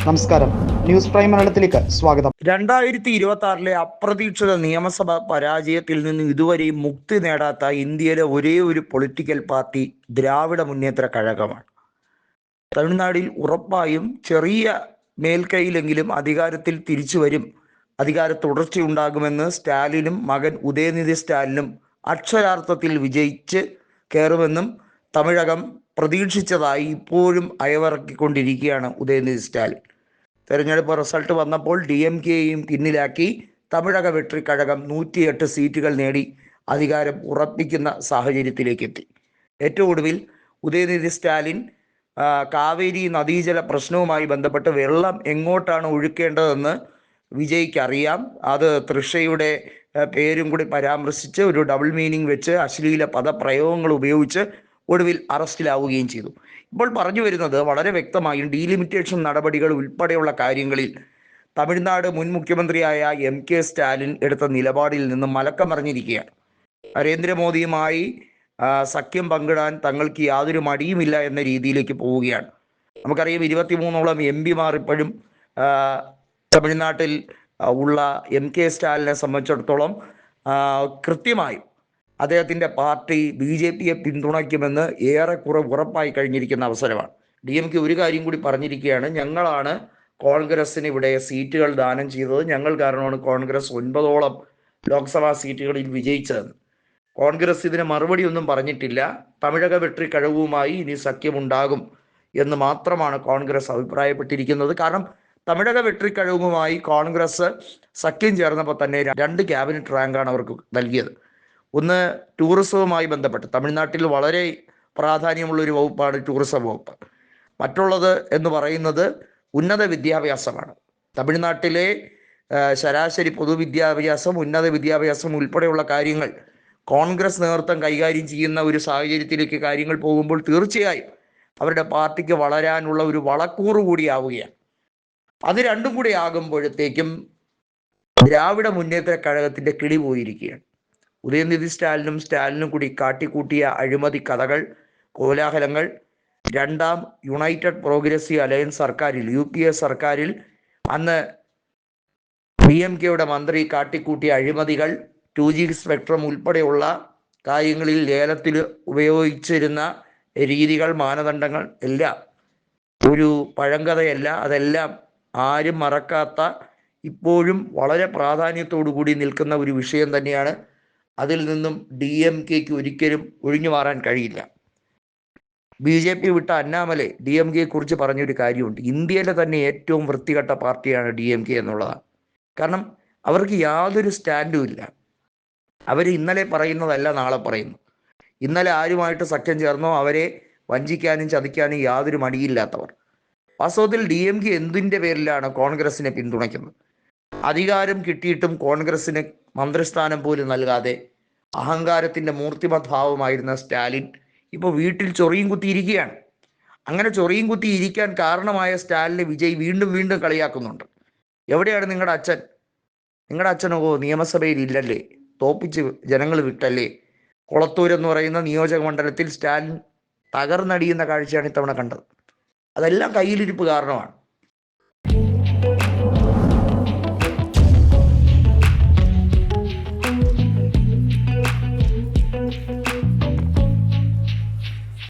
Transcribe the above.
നമസ്കാരം, news prime മലയാളത്തിലേക്ക് സ്വാഗതം. 2026 അപ്രതീക്ഷിത നിയമസഭാ പരാജയത്തിൽ നിന്ന് ഇതുവരെയും മുക്തി നേടാത്ത ഇന്ത്യയിലെ ഒരേ ഒരു പൊളിറ്റിക്കൽ പാർട്ടി ദ്രാവിഡ മുന്നേറ്റ കഴകമാണ്. തമിഴ്നാട്ടിൽ ഉറപ്പായും ചെറിയ മേൽക്കൈയിലെങ്കിലും അധികാരത്തിൽ തിരിച്ചു വരും, അധികാര തുടർച്ചയുണ്ടാകുമെന്ന് സ്റ്റാലിനും മകൻ ഉദയനിധി സ്റ്റാലിനും അക്ഷരാർത്ഥത്തിൽ വിജയിച്ച് കയറുമെന്നും തമിഴകം പ്രതീക്ഷിച്ചതായി ഇപ്പോഴും അയവിറക്കിക്കൊണ്ടിരിക്കുകയാണ് ഉദയനിധി സ്റ്റാലിൻ. തെരഞ്ഞെടുപ്പ് റിസൾട്ട് വന്നപ്പോൾ DMKയെയും പിന്നിലാക്കി തമിഴക വെട്രി കഴകം 108 സീറ്റുകൾ നേടി അധികാരം ഉറപ്പിക്കുന്ന സാഹചര്യത്തിലേക്ക് എത്തി. ഏറ്റവും ഒടുവിൽ ഉദയനിധി സ്റ്റാലിൻ കാവേരി നദീജല പ്രശ്നവുമായി ബന്ധപ്പെട്ട് വെള്ളം എങ്ങോട്ടാണ് ഒഴുക്കേണ്ടതെന്ന് വിജയ്ക്കറിയാം. അത് തൃഷയുടെ പേരും കൂടി പരാമർശിച്ച് ഒരു ഡബിൾ മീനിങ് വെച്ച് അശ്ലീല പദപ്രയോഗങ്ങൾ ഉപയോഗിച്ച് ഒടുവിൽ അറസ്റ്റിലാവുകയും ചെയ്തു. ഇപ്പോൾ പറഞ്ഞു വരുന്നത് വളരെ വ്യക്തമായും ഡീലിമിറ്റേഷൻ നടപടികൾ ഉൾപ്പെടെയുള്ള കാര്യങ്ങളിൽ തമിഴ്നാട് മുൻ മുഖ്യമന്ത്രിയായ MK സ്റ്റാലിൻ എടുത്ത നിലപാടിൽ നിന്ന് മലക്കം മറിഞ്ഞിരിക്കുകയാണ്. നരേന്ദ്രമോദിയുമായി സഖ്യം പങ്കിടാൻ തങ്ങൾക്ക് യാതൊരു മടിയുമില്ല എന്ന രീതിയിലേക്ക് പോവുകയാണ്. നമുക്കറിയാം 23ഓളം MP ഇപ്പോഴും തമിഴ്നാട്ടിൽ ഉള്ള MK സ്റ്റാലിനെ സംബന്ധിച്ചിടത്തോളം കൃത്യമായും അദ്ദേഹത്തിൻ്റെ പാർട്ടി BJPയെ പിന്തുണയ്ക്കുമെന്ന് ഏറെക്കുറെ ഉറപ്പായി കഴിഞ്ഞിരിക്കുന്ന അവസരമാണ്. DMK ഒരു കാര്യം കൂടി പറഞ്ഞിരിക്കുകയാണ്, ഞങ്ങളാണ് കോൺഗ്രസിന് ഇവിടെ സീറ്റുകൾ ദാനം ചെയ്തത്, ഞങ്ങൾ കാരണമാണ് കോൺഗ്രസ് 9ഓളം ലോക്സഭാ സീറ്റുകളിൽ വിജയിച്ചതെന്ന്. കോൺഗ്രസ് ഇതിന് മറുപടി ഒന്നും പറഞ്ഞിട്ടില്ല. തമിഴക വെട്രി കഴകവുമായി ഇനി സഖ്യമുണ്ടാകും എന്ന് മാത്രമാണ് കോൺഗ്രസ് അഭിപ്രായപ്പെട്ടിരിക്കുന്നത്. കാരണം തമിഴക വെട്രി കഴകവുമായി കോൺഗ്രസ് സഖ്യം ചേർന്നപ്പോൾ തന്നെ 2 ക്യാബിനറ്റ് റാങ്കാണ് അവർക്ക് നൽകിയത്. ഒന്ന് ടൂറിസവുമായി ബന്ധപ്പെട്ട്, തമിഴ്നാട്ടിൽ വളരെ പ്രാധാന്യമുള്ളൊരു വകുപ്പാണ് ടൂറിസം വകുപ്പ്. മറ്റുള്ളത് എന്ന് പറയുന്നത് ഉന്നത വിദ്യാഭ്യാസമാണ്. തമിഴ്നാട്ടിലെ ശരാശരി പൊതുവിദ്യാഭ്യാസം, ഉന്നത വിദ്യാഭ്യാസം ഉൾപ്പെടെയുള്ള കാര്യങ്ങൾ കോൺഗ്രസ് നേതൃത്വം കൈകാര്യം ചെയ്യുന്ന ഒരു സാഹചര്യത്തിലേക്ക് കാര്യങ്ങൾ പോകുമ്പോൾ തീർച്ചയായും അവരുടെ പാർട്ടിക്ക് വളരാനുള്ള ഒരു വളക്കൂറ് കൂടിയാവുകയാണ്. അത് രണ്ടും കൂടി ആകുമ്പോഴത്തേക്കും ദ്രാവിഡ മുന്നേറ്റ കഴകത്തിൻ്റെ കിളി പോയിരിക്കുകയാണ്. ഉദയനിധി സ്റ്റാലിനും കൂടി കാട്ടിക്കൂട്ടിയ അഴിമതി കഥകൾ, കോലാഹലങ്ങൾ, രണ്ടാം യുണൈറ്റഡ് പ്രോഗ്രസീവ് അലയൻസ് സർക്കാരിൽ UPA സർക്കാരിൽ അന്ന് DMKയുടെ മന്ത്രി കാട്ടിക്കൂട്ടിയ അഴിമതികൾ, 2G സ്പെക്ട്രം ഉൾപ്പെടെയുള്ള കാര്യങ്ങളിൽ ലേലത്തിൽ ഉപയോഗിച്ചിരുന്ന രീതികൾ, മാനദണ്ഡങ്ങൾ എല്ലാം ഒരു പഴങ്കഥയല്ല. അതെല്ലാം ആരും മറക്കാത്ത, ഇപ്പോഴും വളരെ പ്രാധാന്യത്തോടു കൂടി നിൽക്കുന്ന ഒരു വിഷയം തന്നെയാണ്. അതിൽ നിന്നും DMKയ്ക്ക് ഒരിക്കലും ഒഴിഞ്ഞു മാറാൻ കഴിയില്ല. BJP വിട്ട അന്നാമലൈ DMKയെ കുറിച്ച് പറഞ്ഞൊരു കാര്യമുണ്ട്, ഇന്ത്യയിലെ തന്നെ ഏറ്റവും വൃത്തികെട്ട പാർട്ടിയാണ് DMK എന്നുള്ളതാണ്. കാരണം അവർക്ക് യാതൊരു സ്റ്റാൻഡും ഇല്ല. അവർ ഇന്നലെ പറയുന്നതല്ല നാളെ പറയുന്നു. ഇന്നലെ ആരുമായിട്ട് സഖ്യം ചേർന്നോ അവരെ വഞ്ചിക്കാനും ചതിക്കാനും യാതൊരു മടിയില്ലാത്തവർ. വാസ്തവത്തിൽ DMK എന്തിൻ്റെ പേരിലാണ് കോൺഗ്രസിനെ പിന്തുണയ്ക്കുന്നത്? അധികാരം കിട്ടിയിട്ടും കോൺഗ്രസിന് മന്ത്രിസ്ഥാനം പോലും നൽകാതെ അഹങ്കാരത്തിൻ്റെ മൂർത്തിമത് ഭാവമായിരുന്ന സ്റ്റാലിൻ ഇപ്പോൾ വീട്ടിൽ ചൊറിയും കുത്തിയിരിക്കുകയാണ്. അങ്ങനെ ചൊറിയും കുത്തി ഇരിക്കാൻ കാരണമായ സ്റ്റാലിനെ വിജയ് വീണ്ടും വീണ്ടും കളിയാക്കുന്നുണ്ട്. എവിടെയാണ് നിങ്ങളുടെ അച്ഛൻ? നിങ്ങളുടെ അച്ഛനോ നിയമസഭയിൽ ഇല്ലല്ലേ, തോപ്പിച്ച് ജനങ്ങൾ വിട്ടല്ലേ? കൊളത്തൂർ എന്ന് പറയുന്ന നിയോജക മണ്ഡലത്തിൽ സ്റ്റാലിൻ തകർന്നടിയുന്ന കാഴ്ചയാണ് ഇത്തവണ കണ്ടത്. അതെല്ലാം കയ്യിലിരിപ്പ് കാരണമാണ്.